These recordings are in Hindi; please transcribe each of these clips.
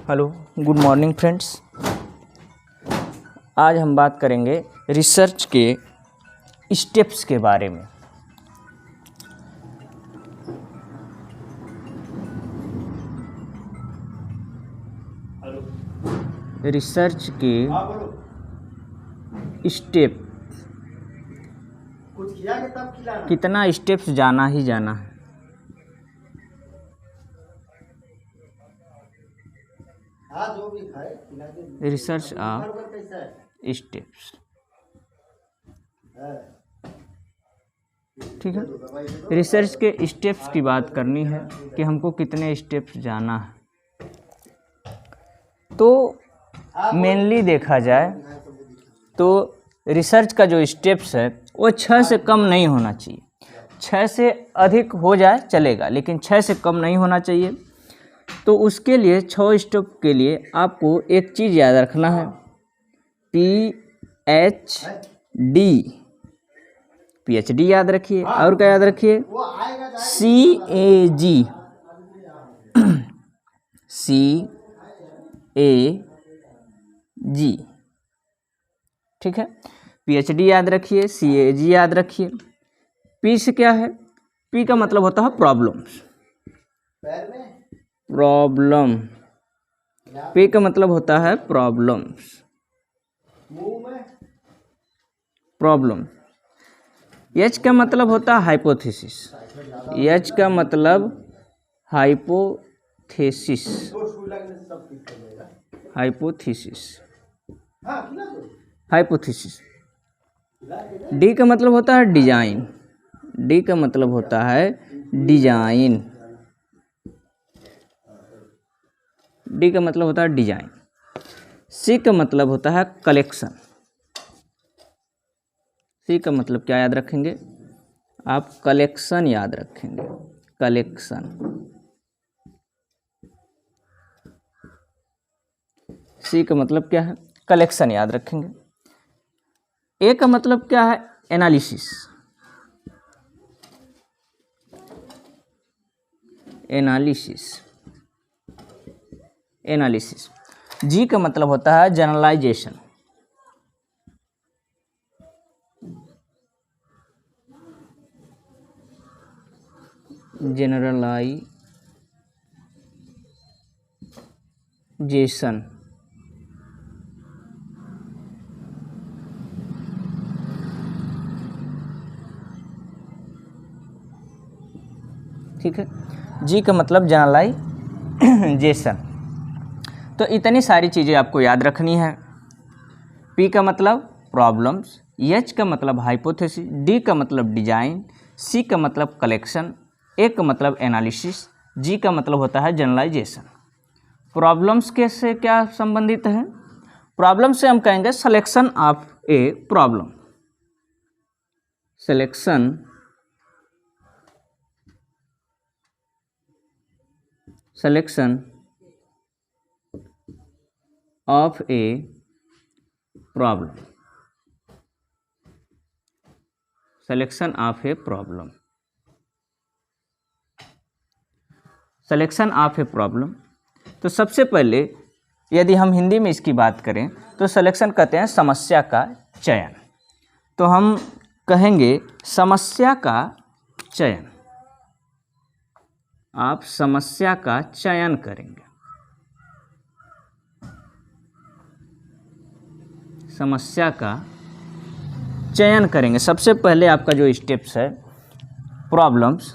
Hello, good morning friends. आज हम बात करेंगे रिसर्च के स्टेप्स के बारे में। रिसर्च के स्टेप, कितना स्टेप्स जाना ही जाना है। रिसर्च ऑफ स्टेप्स, ठीक है। रिसर्च के स्टेप्स की बात करनी है कि हमको कितने स्टेप्स जाना है। तो मेनली देखा जाए तो रिसर्च का जो स्टेप्स है वो 6 से कम नहीं होना चाहिए। 6 से अधिक हो जाए चलेगा, लेकिन 6 से कम नहीं होना चाहिए। तो उसके लिए 6 स्टेप के लिए आपको एक चीज़ याद रखना है, PhD याद रखिए। और क्या याद रखिए? CAG, ठीक है। PhD याद रखिए, CAG याद रखिए। P से क्या है? P का मतलब होता है प्रॉब्लम्स। P का मतलब होता है प्रॉब्लम्स। H का मतलब होता है हाइपोथेसिस। H का मतलब हाइपोथेसिस। D का मतलब होता है डिजाइन। D का मतलब होता है डिजाइन। D का मतलब होता है डिजाइन। C का मतलब होता है कलेक्शन। C का मतलब क्या याद रखेंगे आप? कलेक्शन याद रखेंगे, कलेक्शन। C का मतलब क्या है? कलेक्शन याद रखेंगे। A का मतलब क्या है? एनालिसिस। G का मतलब होता है जनरलाइजेशन। ठीक है। G का मतलब जनरलाइजेशन। तो इतनी सारी चीज़ें आपको याद रखनी है। P का मतलब प्रॉब्लम्स, H का मतलब हाइपोथेसिस, D का मतलब डिजाइन, C का मतलब कलेक्शन, A का मतलब एनालिसिस, G का मतलब होता है जनरलाइजेशन। प्रॉब्लम्स के से क्या संबंधित है? प्रॉब्लम से हम कहेंगे selection of a problem. Selection of a problem. Selection of a problem. Selection of a problem. तो सबसे पहले यदि हम हिंदी में इसकी बात करें तो सिलेक्शन कहते हैं समस्या का चयन। तो हम कहेंगे समस्या का चयन। आप समस्या का चयन करेंगे। समस्या का चयन करेंगे। सबसे पहले आपका जो स्टेप्स है प्रॉब्लम्स,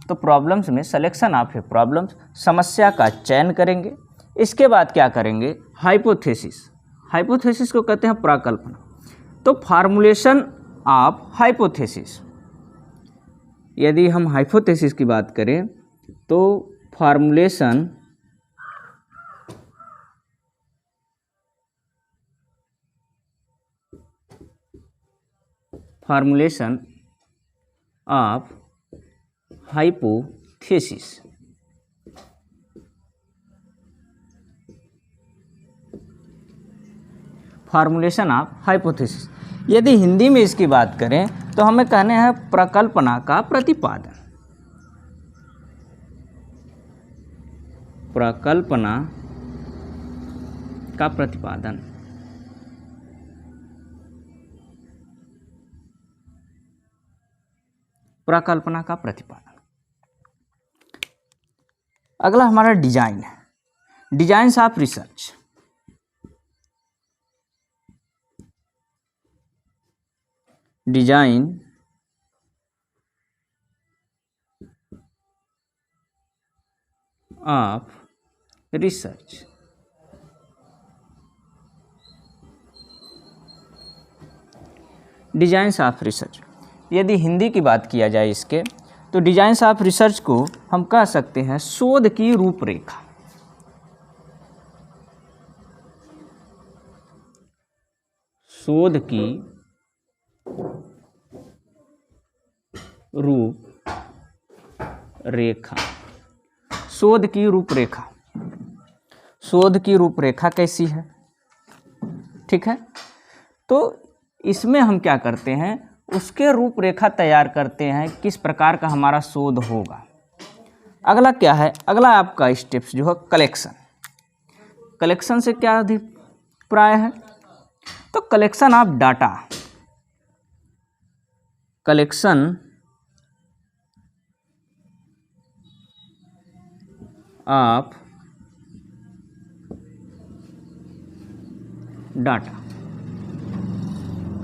तो प्रॉब्लम्स में सिलेक्शन ऑफ ए प्रॉब्लम्स, समस्या का चयन करेंगे। इसके बाद क्या करेंगे? हाइपोथेसिस। हाइपोथेसिस को कहते हैं प्रकल्पना। तो फार्मूलेशन ऑफ हाइपोथेसिस। यदि हम हाइपोथेसिस की बात करें तो formulation of hypothesis. Formulation of hypothesis. यदि हिंदी में इसकी बात करें तो हमें कहने हैं प्रकल्पना का प्रतिपादन। प्रकल्पना का प्रतिपादन। प्रकल्पना का प्रतिपादन। अगला हमारा डिजाइन है, designs of research. Design of research. Designs of research, यदि हिंदी की बात किया जाए इसके, तो डिजाइन्स ऑफ रिसर्च को हम कह सकते हैं शोध की रूपरेखा। शोध की रूपरेखा। शोध की रूपरेखा। शोध की रूपरेखा कैसी है, ठीक है। तो इसमें हम क्या करते हैं, उसके रूपरेखा तैयार करते हैं, किस प्रकार का हमारा शोध होगा। अगला क्या है, अगला आपका स्टेप्स जो है कलेक्शन। कलेक्शन से क्या अभिप्राय है, तो collection of data. Collection of data.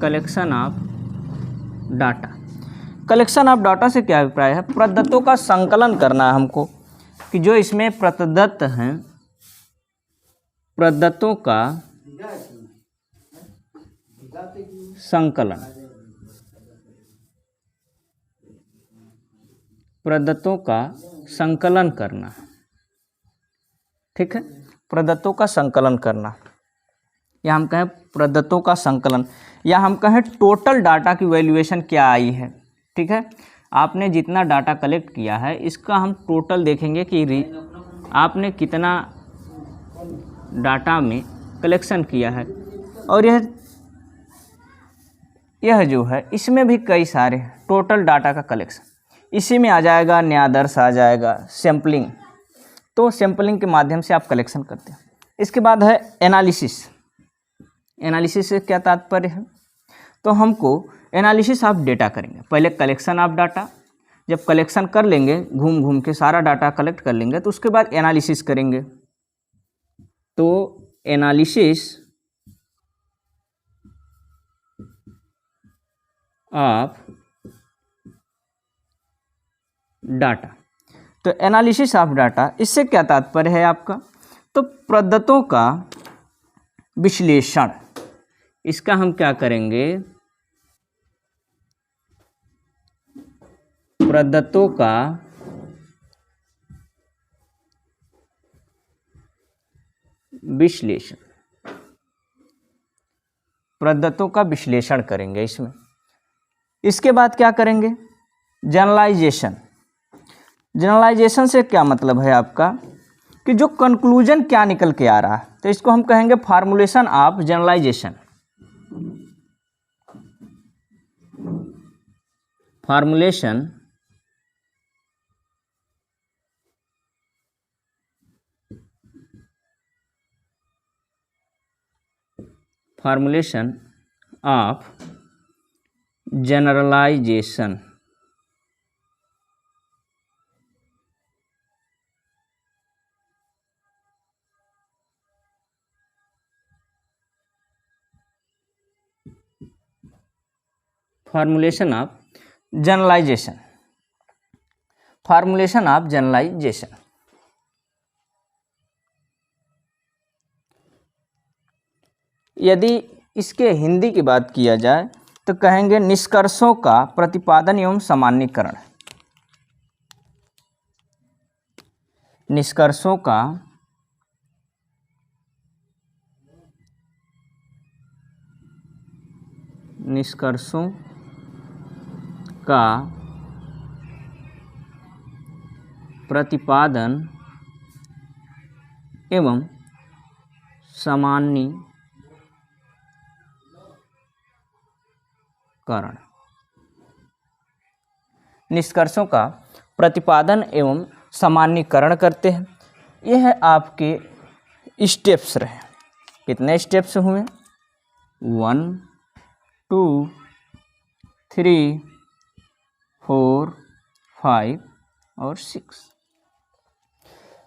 Collection of data. Collection of data से क्या अभिप्राय है, प्रदत्तों का संकलन करना है हमको, कि जो इसमें प्रदत्त हैं, प्रदत्तों का संकलन। प्रदत्तों का संकलन करना, ठीक है। प्रदत्तों का संकलन करना, या हम कहें प्रदत्तों का संकलन, या हम कहें टोटल डाटा की वैल्यूएशन क्या आई है, ठीक है। आपने जितना डाटा कलेक्ट किया है इसका हम टोटल देखेंगे कि आपने कितना डाटा में कलेक्शन किया है। और यह जो है इसमें भी कई सारे टोटल डाटा का कलेक्शन, इसी में आ जाएगा, न्यायादर्श आ जाएगा, सैम्पलिंग। तो सैम्पलिंग के माध्यम से आप कलेक्शन करते हैं। इसके बाद है एनालिसिस। एनालिसिस से क्या तात्पर्य है, तो हमको एनालिसिस ऑफ डेटा करेंगे। पहले कलेक्शन ऑफ डाटा, जब कलेक्शन कर लेंगे, घूम घूम के सारा डाटा कलेक्ट कर लेंगे, तो उसके बाद एनालिसिस करेंगे। तो एनालिसिस ऑफ डाटा। तो एनालिसिस ऑफ डाटा, इससे क्या तात्पर्य है आपका, तो प्रदत्तों का विश्लेषण। इसका हम क्या करेंगे, प्रदत्तों का विश्लेषण। प्रदत्तों का विश्लेषण करेंगे इसमें। इसके बाद क्या करेंगे, जनरलाइजेशन। जनरलाइजेशन से क्या मतलब है आपका, कि जो कंक्लूजन क्या निकल के आ रहा है, तो इसको हम कहेंगे formulation of generalisation. Formulation formulation of generalisation. Formulation of generalisation. Formulation of generalisation. यदि इसके हिंदी की बात किया जाए तो कहेंगे निष्कर्षों का प्रतिपादन एवं सामान्यीकरण। निष्कर्षों का प्रतिपादन एवं सामान्यीकरण। निष्कर्षों का प्रतिपादन एवं सामान्यीकरण करते हैं। यह आपके स्टेप्स रहे। कितने स्टेप्स हुए? 1 2 3 4 5 और 6।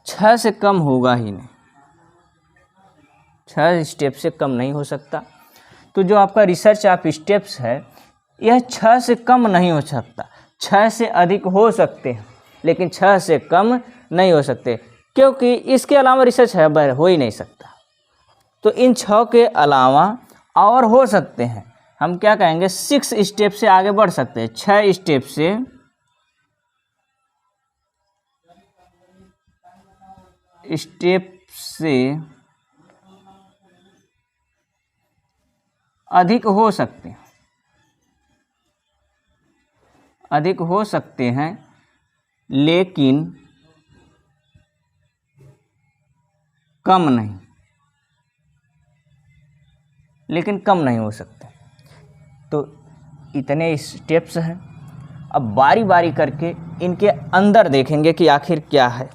6 से कम होगा ही नहीं, 6 स्टेप से कम नहीं हो सकता। तो जो आपका रिसर्च ऑफ स्टेप्स है यह 6 से कम नहीं हो सकता। 6 से अधिक हो सकते हैं लेकिन 6 से कम नहीं हो सकते, क्योंकि इसके अलावा रिसर्च है हो ही नहीं सकता। तो इन 6 के अलावा और हो सकते हैं, हम क्या कहेंगे 6 स्टेप से आगे बढ़ सकते हैं। 6 स्टेप से अधिक हो सकते हैं, अधिक हो सकते हैं लेकिन कम नहीं, लेकिन कम नहीं हो सकते। तो इतने स्टेप्स हैं। अब बारी बारी करके इनके अंदर देखेंगे कि आखिर क्या है।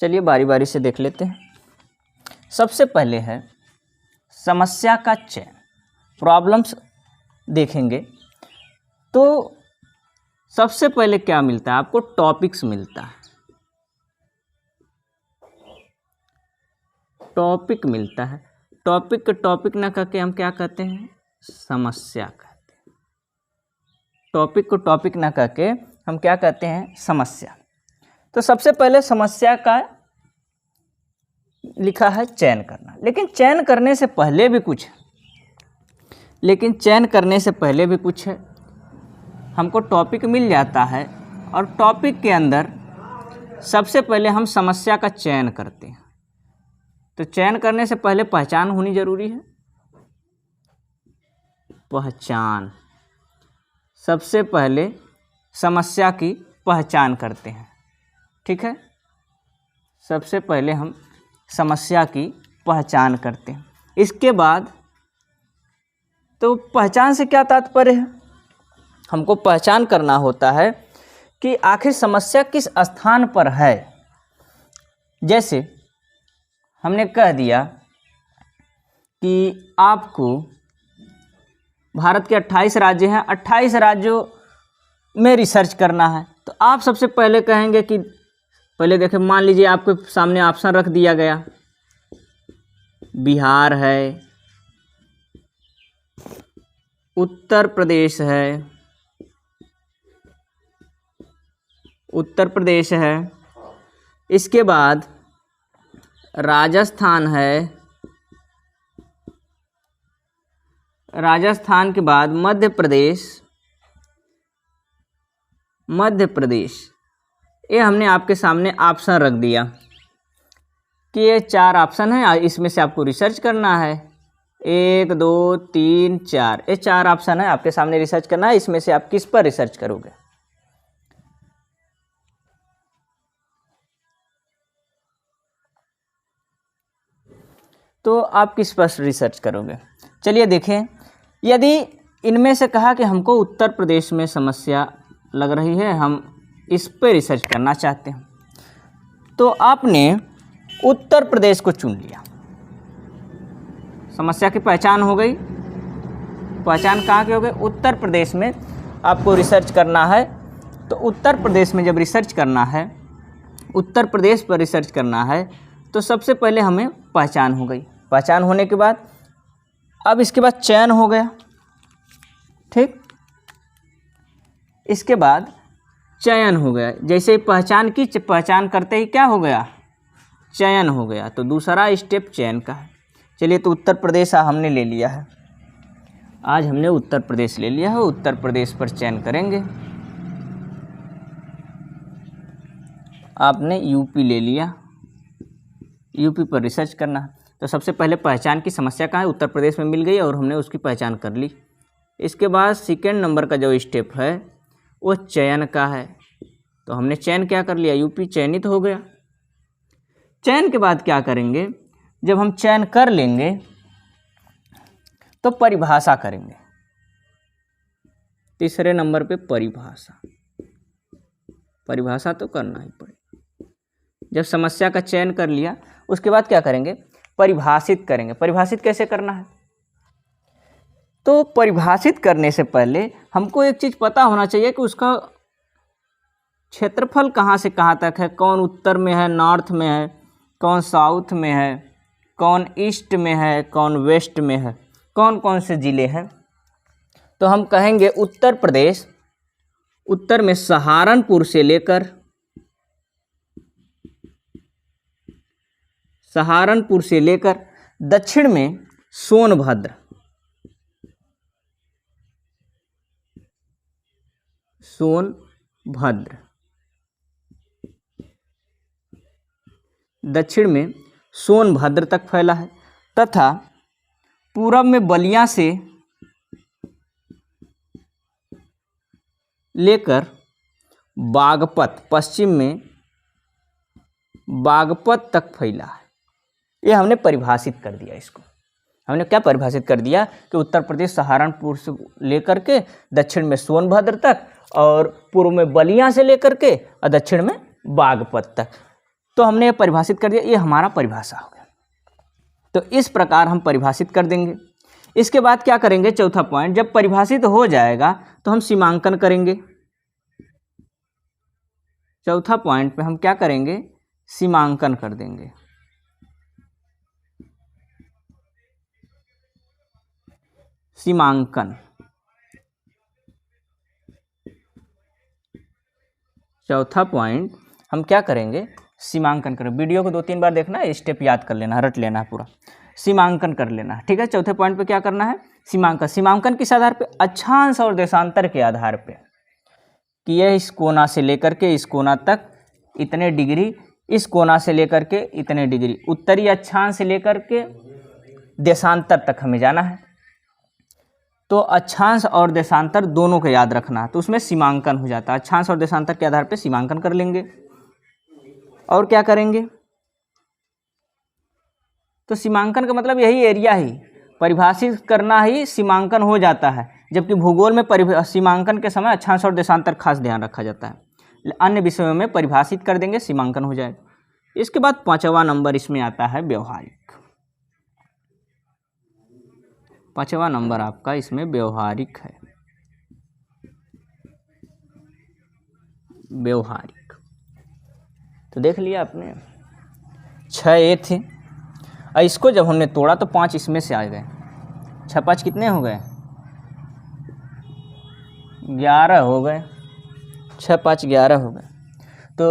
चलिए बारी बारी से देख लेते हैं। सबसे पहले है समस्या का चयन, प्रॉब्लम्स देखेंगे। तो सबसे पहले क्या मिलता है आपको? टॉपिक्स मिलता है, टॉपिक मिलता है। टॉपिक को टॉपिक ना करके हम क्या कहते हैं? समस्या कहते हैं। टॉपिक को टॉपिक ना करके हम क्या कहते हैं? समस्या। तो सबसे पहले समस्या का लिखा है चयन करना, लेकिन चयन करने से पहले भी कुछ है। हमको टॉपिक मिल जाता है और टॉपिक के अंदर सबसे पहले हम समस्या का चयन करते हैं। तो चयन करने से पहले पहचान होनी जरूरी है। पहचान, सबसे पहले समस्या की पहचान करते हैं, ठीक है। सबसे पहले हम समस्या की पहचान करते हैं। इसके बाद तो पहचान से क्या तात्पर्य है? हमको पहचान करना होता है कि आखिर समस्या किस स्थान पर है। जैसे हमने कह दिया कि आपको भारत के 28 राज्य हैं, 28 राज्यों में रिसर्च करना है। तो आप सबसे पहले कहेंगे कि पहले देखें, मान लीजिए आपके सामने ऑप्शन रख दिया गया, बिहार है, उत्तर प्रदेश है, उत्तर प्रदेश है, इसके बाद राजस्थान है, राजस्थान के बाद मध्य प्रदेश, मध्य प्रदेश। ये हमने आपके सामने ऑप्शन रख दिया कि ये 4 ऑप्शन है, इसमें से आपको रिसर्च करना है। 1 2 3 4, ये 4 ऑप्शन है, आपके सामने रिसर्च करना है। इसमें से आप किस पर रिसर्च करोगे? तो आप किस पर रिसर्च करोगे? चलिए देखें, यदि इनमें से कहा कि हमको उत्तर प्रदेश में समस्या लग रही है, हम इस पर रिसर्च करना चाहते हैं, तो आपने उत्तर प्रदेश को चुन लिया। समस्या की पहचान हो गई। पहचान कहाँ की हो गई? उत्तर प्रदेश में आपको रिसर्च करना है। तो उत्तर प्रदेश में जब रिसर्च करना है, उत्तर प्रदेश पर रिसर्च करना है, तो सबसे पहले हमें पहचान हो गई। पहचान होने के बाद अब इसके बाद चयन हो गया, ठीक। इसके बाद चयन हो गया। जैसे ही पहचान की, पहचान करते ही क्या हो गया? चयन हो गया। तो दूसरा स्टेप चयन का है। चलिए, तो उत्तर प्रदेश हमने ले लिया है। आज हमने उत्तर प्रदेश ले लिया है, उत्तर प्रदेश पर चयन करेंगे। आपने यूपी ले लिया, यूपी पर रिसर्च करना है। तो सबसे पहले पहचान की समस्या कहाँ है? उत्तर प्रदेश में मिल गई और हमने उसकी पहचान कर ली। इसके बाद सेकेंड नंबर का जो स्टेप है वो चयन का है। तो हमने चयन क्या कर लिया? यूपी चयनित हो गया। चयन के बाद क्या करेंगे, जब हम चयन कर लेंगे तो परिभाषा करेंगे। तीसरे नंबर पे परिभाषा तो करना ही पड़ेगा। जब समस्या का चयन कर लिया उसके बाद क्या करेंगे, परिभाषित करेंगे। परिभाषित कैसे करना है, तो परिभाषित करने से पहले हमको एक चीज़ पता होना चाहिए कि उसका क्षेत्रफल कहाँ से कहाँ तक है, कौन उत्तर में है, नॉर्थ में है, कौन साउथ में है, कौन ईस्ट में है, कौन वेस्ट में है, कौन कौन से ज़िले हैं। तो हम कहेंगे उत्तर प्रदेश, उत्तर में सहारनपुर से लेकर दक्षिण में सोनभद्र, दक्षिण में सोनभद्र तक फैला है, तथा पूरब में बलिया से लेकर बागपत, पश्चिम में बागपत तक फैला है। ये हमने परिभाषित कर दिया। इसको हमने क्या परिभाषित कर दिया कि उत्तर प्रदेश सहारनपुर से लेकर के दक्षिण में सोनभद्र तक और पूर्व में बलिया से लेकर के और दक्षिण में बागपत तक। तो हमने ये परिभाषित कर दिया, ये हमारा परिभाषा हो गया। तो इस प्रकार हम परिभाषित कर देंगे। इसके बाद क्या करेंगे, चौथा पॉइंट, जब परिभाषित हो जाएगा तो हम सीमांकन करेंगे। चौथा पॉइंट पे हम क्या करेंगे, सीमांकन कर देंगे। सीमांकन, चौथा पॉइंट हम क्या करेंगे, सीमांकन करें। वीडियो को 2-3 बार देखना है, स्टेप याद कर लेना, रट लेना है पूरा, सीमांकन कर लेना है। ठीक है, चौथे पॉइंट पे क्या करना है, सीमांकन। सीमांकन किस आधार पे, अक्षांश और देशांतर के आधार पे, कि यह इस कोना से लेकर के इस कोना तक इतने डिग्री, इस कोना से लेकर के इतने डिग्री, उत्तरी अक्षांश से लेकर के देशांतर तक हमें जाना है। तो अक्षांश और देशांतर दोनों को याद रखना है, तो उसमें सीमांकन हो जाता है। अक्षांश और देशांतर के आधार पे सीमांकन कर लेंगे। और क्या करेंगे, तो सीमांकन का मतलब यही एरिया ही परिभाषित करना ही सीमांकन हो जाता है। जबकि भूगोल में सीमांकन के समय अक्षांश और देशांतर खास ध्यान रखा जाता है। अन्य विषयों में परिभाषित कर देंगे, सीमांकन हो जाएगा। इसके बाद 5वां नंबर इसमें आता है व्यवहारिक। 5वां नंबर आपका इसमें व्यवहारिक है। व्यवहारिक तो देख लिया आपने, 6 ए थे और इसको जब हमने तोड़ा तो 5 इसमें से आ गए। 6 5 कितने हो गए, 11 हो गए। 6 5 11 हो गए। तो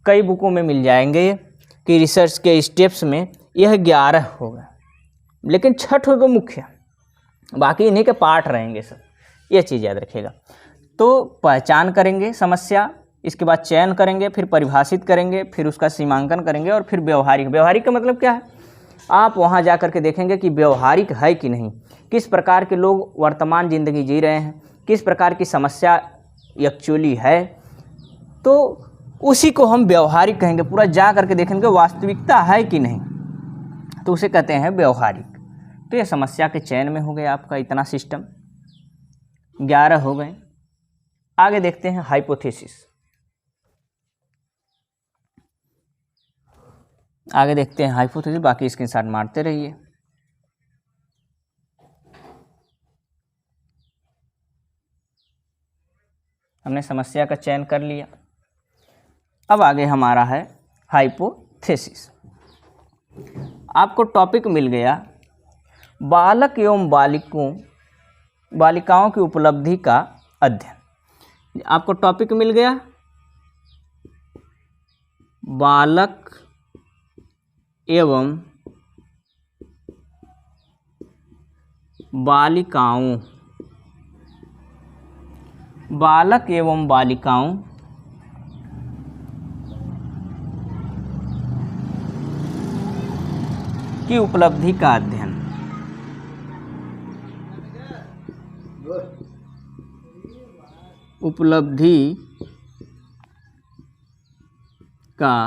कई बुकों में मिल जाएंगे कि रिसर्च के स्टेप्स में यह 11 हो गए, लेकिन 6 तो मुख्य, बाकी इन्हीं के पार्ट रहेंगे सब, ये चीज़ याद रखिएगा। तो पहचान करेंगे समस्या, इसके बाद चयन करेंगे, फिर परिभाषित करेंगे, फिर उसका सीमांकन करेंगे और फिर व्यवहारिक। व्यवहारिक का मतलब क्या है, आप वहाँ जा कर के देखेंगे कि व्यवहारिक है कि नहीं, किस प्रकार के लोग वर्तमान ज़िंदगी जी रहे हैं, किस प्रकार की समस्या एक्चुअली है, तो उसी को हम व्यवहारिक कहेंगे। पूरा जा करके देखेंगे वास्तविकता है कि नहीं, तो उसे कहते हैं व्यवहारिक। तो ये समस्या के चयन में हो गया आपका इतना सिस्टम, 11 हो गए। आगे देखते हैं हाइपोथेसिस। आगे देखते हैं हाइपोथेसिस, बाकी स्क्रीनशॉट मारते रहिए। हमने समस्या का चयन कर लिया, अब आगे हमारा है हाइपोथेसिस। आपको टॉपिक मिल गया बालक एवं बालिकाओं की उपलब्धि का अध्ययन। आपको टॉपिक मिल गया बालक एवं बालिकाओं की उपलब्धि का अध्ययन। उपलब्धि का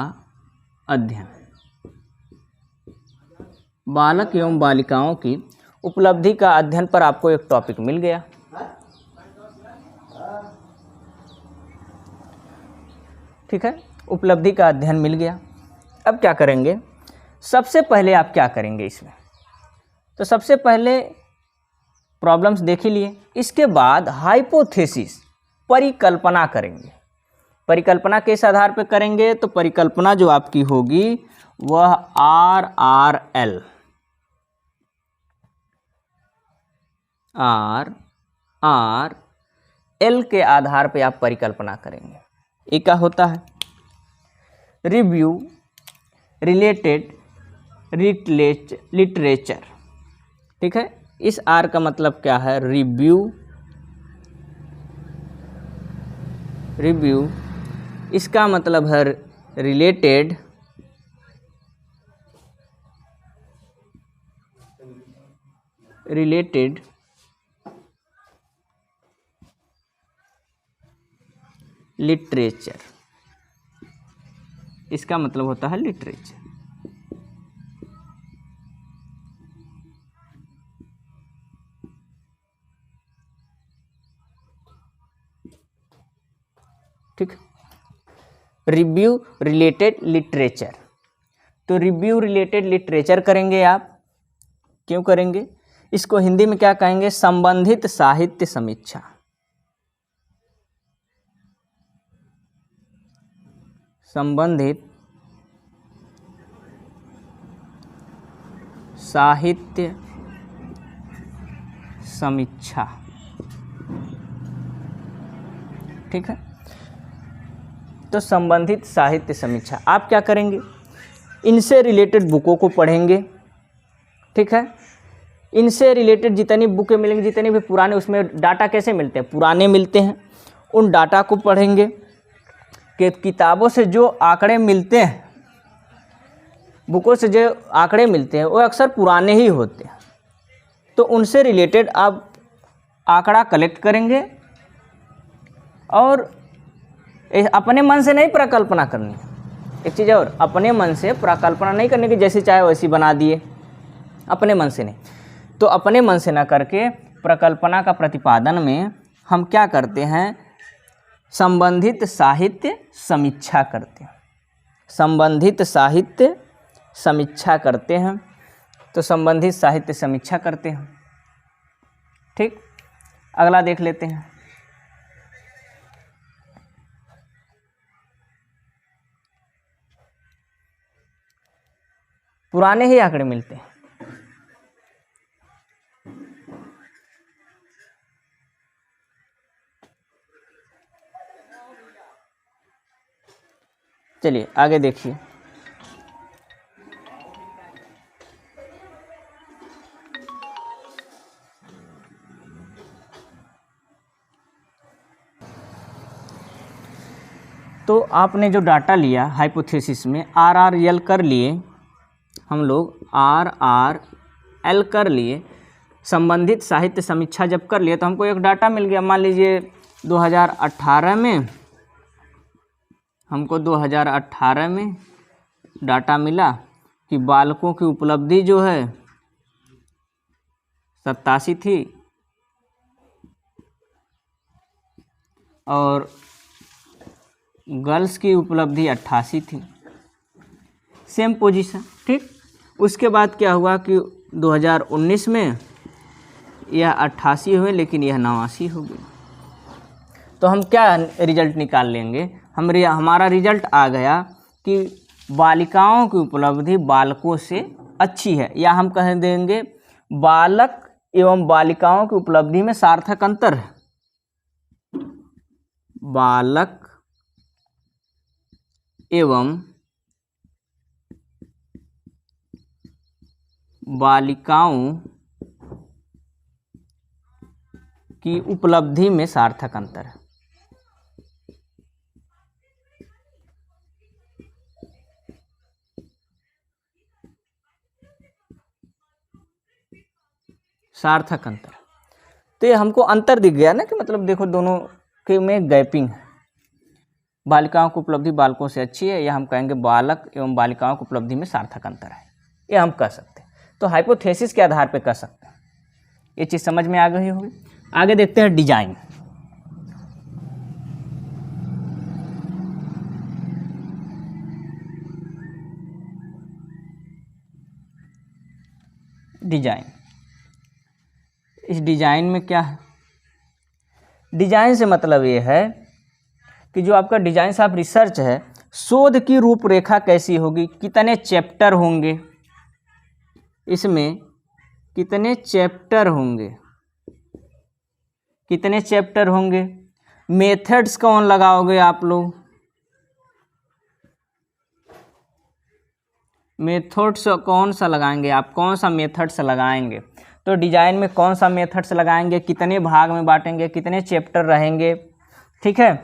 अध्ययन, बालक एवं बालिकाओं की उपलब्धि का अध्ययन पर आपको एक टॉपिक मिल गया। ठीक है, उपलब्धि का अध्ययन मिल गया। अब क्या करेंगे, सबसे पहले आप क्या करेंगे इसमें, तो सबसे पहले प्रॉब्लम्स देख ही लिए, इसके बाद हाइपोथेसिस परिकल्पना करेंगे। परिकल्पना किस आधार पर करेंगे, तो परिकल्पना जो आपकी होगी वह RRL के आधार पे आप परिकल्पना करेंगे। ये क्या होता है, रिव्यू रिलेटेड लिटरेचर। ठीक है, इस R का मतलब क्या है, रिव्यू, इसका मतलब है रिलेटेड लिटरेचर, इसका मतलब होता है लिटरेचर। ठीक, रिव्यू रिलेटेड लिटरेचर, तो रिव्यू रिलेटेड लिटरेचर करेंगे आप। क्यों करेंगे, इसको हिंदी में क्या कहेंगे, संबंधित साहित्य समीक्षा। संबंधित साहित्य समीक्षा। ठीक है, तो संबंधित साहित्य समीक्षा आप क्या करेंगे, इनसे रिलेटेड बुकों को पढ़ेंगे। ठीक है, इनसे रिलेटेड जितनी बुकें मिलेंगी, जितने भी पुराने, उसमें डाटा कैसे मिलते हैं, पुराने मिलते हैं, उन डाटा को पढ़ेंगे कि किताबों से जो आंकड़े मिलते हैं, बुकों से जो आंकड़े मिलते हैं वो अक्सर पुराने ही होते हैं, तो उनसे रिलेटेड आप आंकड़ा कलेक्ट करेंगे और अपने मन से नहीं प्रकल्पना करनी। एक चीज़ और, अपने मन से प्रकल्पना नहीं करने की, जैसे चाहे वैसी बना दिए, अपने मन से नहीं। तो अपने मन से ना करके प्रकल्पना का प्रतिपादन में हम क्या करते हैं, संबंधित साहित्य समीक्षा करते हैं। संबंधित साहित्य समीक्षा करते हैं, तो संबंधित साहित्य समीक्षा करते हैं। ठीक, अगला देख लेते हैं। पुराने ही आंकड़े मिलते हैं। चलिए आगे देखिए, तो आपने जो डाटा लिया हाइपोथेसिस में, RRL कर लिए हम लोग, RRL कर लिए, संबंधित साहित्य समीक्षा जब कर लिए तो हमको एक डाटा मिल गया। मान लीजिए 2018 में हमको 2018 में डाटा मिला कि बालकों की उपलब्धि जो है 87 थी और गर्ल्स की उपलब्धि 88 थी, सेम पोजीशन। ठीक, उसके बाद क्या हुआ कि 2019 में यह 88 हुए लेकिन यह 89 हो गई। तो हम क्या रिजल्ट निकाल लेंगे, हमारा रिजल्ट आ गया कि बालिकाओं की उपलब्धि बालकों से अच्छी है, या हम कह देंगे बालक एवं बालिकाओं की उपलब्धि में सार्थक अंतर है। बालक एवं बालिकाओं की उपलब्धि में सार्थक अंतर है। सार्थक अंतर, तो ये हमको अंतर दिख गया ना, कि मतलब देखो दोनों के में गैपिंग है, बालिकाओं की उपलब्धि बालकों से अच्छी है, या हम कहेंगे बालक एवं बालिकाओं की उपलब्धि में सार्थक अंतर है, ये हम कह सकते हैं। तो हाइपोथेसिस के आधार पर कह सकते हैं। ये चीज़ समझ में आ गई होगी। आगे देखते हैं डिजाइन। डिजाइन, इस डिजाइन में क्या है? डिजाइन से मतलब ये है कि जो आपका डिजाइन से आप रिसर्च है, शोध की रूपरेखा कैसी होगी, कितने चैप्टर होंगे, इसमें कितने चैप्टर होंगे, कितने चैप्टर होंगे, मेथड्स कौन लगाओगे आप लोग, मेथड्स कौन सा लगाएंगे आप, कौन सा मेथड्स लगाएंगे। तो डिजाइन में कौन सा मेथड्स लगाएंगे, कितने भाग में बांटेंगे, कितने चैप्टर रहेंगे, ठीक है।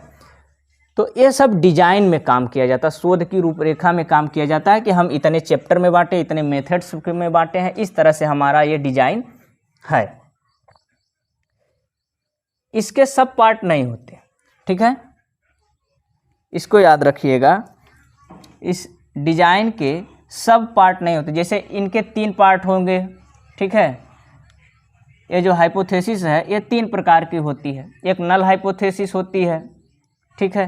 तो ये सब डिजाइन में काम किया जाता है, शोध की रूपरेखा में काम किया जाता है कि हम इतने चैप्टर में बांटे, इतने मेथड्स में बांटे हैं, इस तरह से हमारा ये डिजाइन है। इसके सब पार्ट नहीं होते, ठीक है, इसको याद रखिएगा। इस डिजाइन के सब पार्ट नहीं होते। जैसे इनके 3 पार्ट होंगे, ठीक है। ये जो हाइपोथेसिस है ये 3 प्रकार की होती है। एक नल हाइपोथेसिस होती है, ठीक है,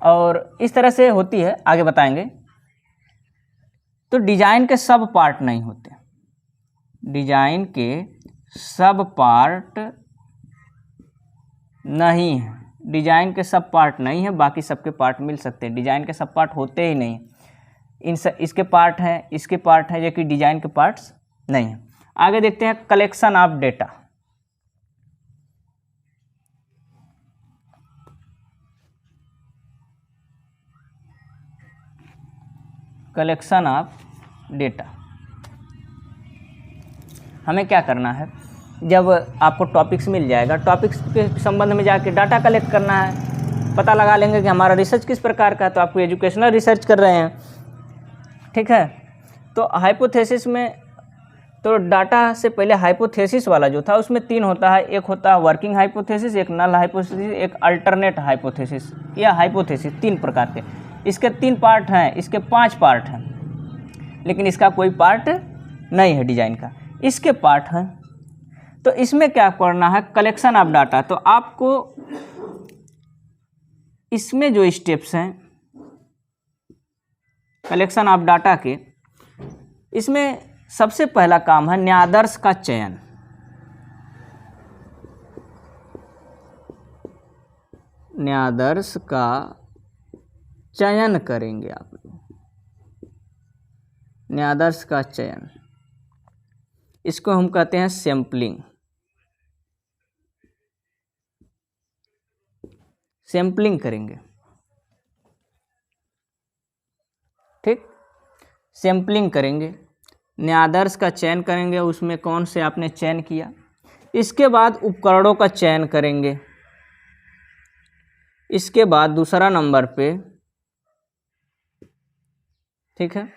और इस तरह से होती है, आगे बताएंगे। तो डिजाइन के सब पार्ट नहीं होते, डिजाइन के सब पार्ट नहीं है, डिजाइन के सब पार्ट नहीं है, बाकी सबके पार्ट मिल सकते हैं। डिजाइन के सब पार्ट होते ही नहीं, इसके पार्ट हैं, इसके पार्ट हैं, जो कि डिजाइन के पार्ट्स नहीं हैं। आगे देखते हैं collection of data. Collection of data, हमें क्या करना है, जब आपको टॉपिक्स मिल जाएगा, टॉपिक्स के संबंध में जाके डाटा कलेक्ट करना है, पता लगा लेंगे कि हमारा रिसर्च किस प्रकार का है। तो आपको एजुकेशनल रिसर्च कर रहे हैं, ठीक है। तो हाइपोथेसिस में तो डाटा से पहले हाइपोथेसिस वाला जो था उसमें 3 होता है, एक होता है वर्किंग हाइपोथेसिस, एक नल हाइपोथेसिस, एक अल्टरनेट हाइपोथेसिस या हाइपोथेसिस, 3 प्रकार के। इसके 3 पार्ट हैं, इसके 5 पार्ट हैं, लेकिन इसका कोई पार्ट नहीं है डिजाइन का, इसके पार्ट हैं। तो इसमें क्या करना है, कलेक्शन ऑफ डाटा। तो आपको इसमें जो स्टेप्स हैं कलेक्शन ऑफ डाटा के, इसमें सबसे पहला काम है न्यायादर्श का चयन। न्यायादर्श का चयन करेंगे आप लोग, न्यायादर्श का चयन, इसको हम कहते हैं सैंपलिंग। सैंपलिंग करेंगे, ठीक, सैंपलिंग करेंगे, न्यायादर्श का चयन करेंगे, उसमें कौन से आपने चयन किया। इसके बाद उपकरणों का चयन करेंगे। इसके बाद दूसरा नंबर पे, ठीक है,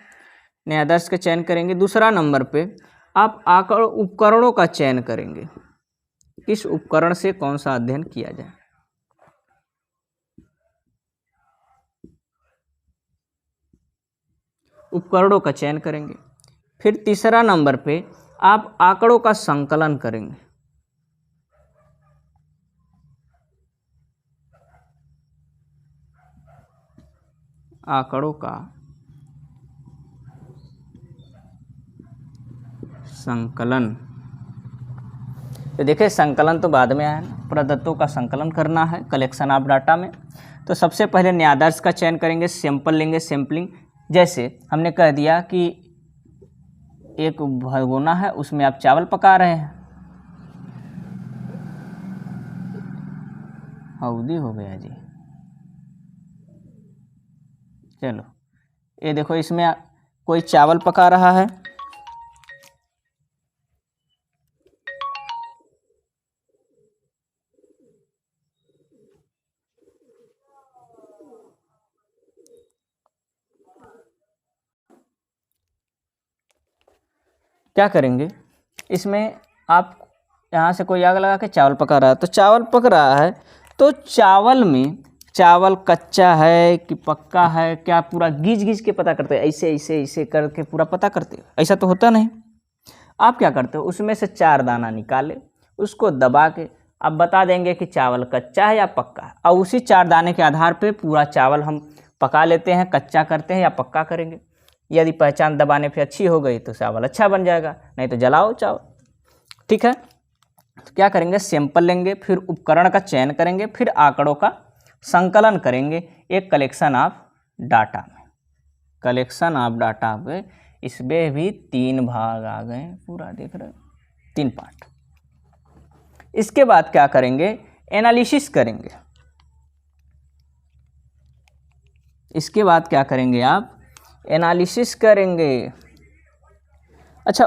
न्यायादर्श का चयन करेंगे। दूसरा नंबर पे आप उपकरणों का चयन करेंगे, किस उपकरण से कौन सा अध्ययन किया जाए। उपकरणों का चयन करेंगे। फिर तीसरा नंबर पे आप आंकड़ों का संकलन करेंगे। आंकड़ों का संकलन, तो देखिए संकलन तो बाद में आया ना, प्रदत्तों का संकलन करना है कलेक्शन ऑफ डाटा में। तो सबसे पहले न्यायादर्श का चयन करेंगे, सैंपल लेंगे, सैंपलिंग। जैसे हमने कह दिया कि एक भगोना है, उसमें आप चावल पका रहे हैं, हौदी हो गया जी। चलो ये देखो, इसमें कोई चावल पका रहा है, क्या करेंगे, इसमें आप यहाँ से कोई आग लगा के चावल पका रहा है, तो चावल पक रहा है, तो चावल में चावल कच्चा है कि पक्का है, क्या पूरा गीज के पता करते हो, ऐसे ऐसे ऐसे करके पूरा पता करते हो? ऐसा तो होता नहीं। आप क्या करते हो, उसमें से 4 दाना निकाले, उसको दबा के अब बता देंगे कि चावल कच्चा है या पक्का है, और उसी 4 दाने के आधार पे पूरा चावल हम पका लेते हैं, कच्चा करते हैं या पक्का करेंगे। यदि पहचान दबाने पे अच्छी हो गई तो चावल अच्छा बन जाएगा, नहीं तो जलाओ चावल। ठीक है, तो क्या करेंगे, सैंपल लेंगे, फिर उपकरण का चयन करेंगे, फिर आंकड़ों का संकलन करेंगे एक कलेक्शन ऑफ डाटा में। कलेक्शन ऑफ डाटा पे इसमें भी 3 भाग आ गए, पूरा देख रहे हो, 3 पार्ट। इसके बाद क्या करेंगे, एनालिसिस करेंगे। इसके बाद क्या करेंगे आप, एनालिसिस करेंगे। अच्छा,